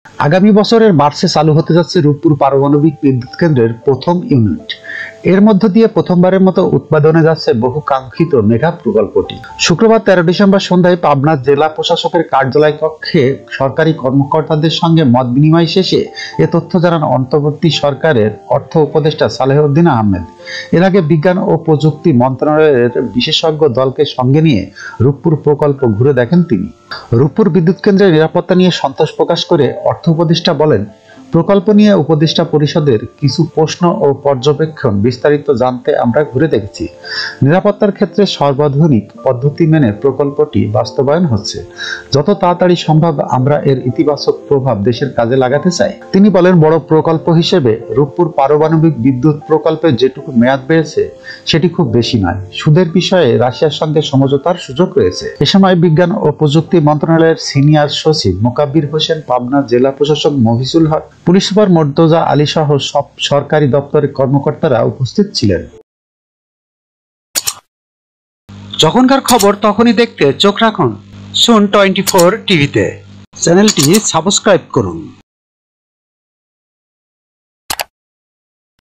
আগামী বছরের মার্চে চালু হতে যাচ্ছে রূপপুর পারমাণবিক বিদ্যুৎ কেন্দ্রের প্রথম ইউনিট। এর মধ্য দিয়ে প্রথমবারের মতো উৎপাদনে যাচ্ছে বহু কাঙ্ক্ষিত মেগা প্রকল্পটি। শুক্রবার 13 ডিসেম্বর সন্ধ্যায় পাবনা জেলা প্রশাসকের কার্যালয় কক্ষে সরকারি কর্মকর্তাদের সঙ্গে মত বিনিময় শেষে এ তথ্য জানান অন্তর্বর্তী সরকারের অর্থ উপদেষ্টা সালেহউদ্দিন আহমেদ। এর আগে বিজ্ঞান ও প্রযুক্তি মন্ত্রণালয়ের বিশেষজ্ঞ দলকে সঙ্গে নিয়ে রূপপুর প্রকল্প ঘুরে দেখেন তিনি। রূপপুর বিদ্যুৎ কেন্দ্রের নিরাপত্তা নিয়ে সন্তোষ প্রকাশ করে অর্থ উপদেষ্টা বলেন, প্রকল্প নিয়ে উপদেষ্টা পরিষদের কিছু প্রশ্ন ও পর্যবেক্ষণ বিস্তারিত জানতে আমরা ঘুরে দেখেছি। নিরাপত্তার ক্ষেত্রে সর্বাধুনিক পদ্ধতি মেনে প্রকল্পটি বাস্তবায়ন হচ্ছে। যত তাড়াতাড়ি সম্ভব আমরা এর ইতিবাচক প্রভাব দেশের কাজে লাগাতে চাই। তিনি বলেন, বড় প্রকল্প হিসেবে রূপপুর পারমাণবিক বিদ্যুৎ প্রকল্পের যেটুকু মেয়াদ বেড়েছে সেটি খুব বেশি নয়। সুদের বিষয়ে রাশিয়ার সঙ্গে সমঝোতার সুযোগ রয়েছে। এ সময় বিজ্ঞান ও প্রযুক্তি মন্ত্রণালয়ের সিনিয়র সচিব মোকাব্বির হোসেন, পাবনা জেলা প্রশাসক মফিজুল হক, পুলিশ সুপার মর্তজা আলী সহ সব সরকারি দপ্তরের কর্মকর্তারা উপস্থিত ছিলেন। যখনকার খবর তখনই দেখতে চোখ রাখুন সুন 24 টিভিতে। চ্যানেলটি সাবস্ক্রাইব করুন।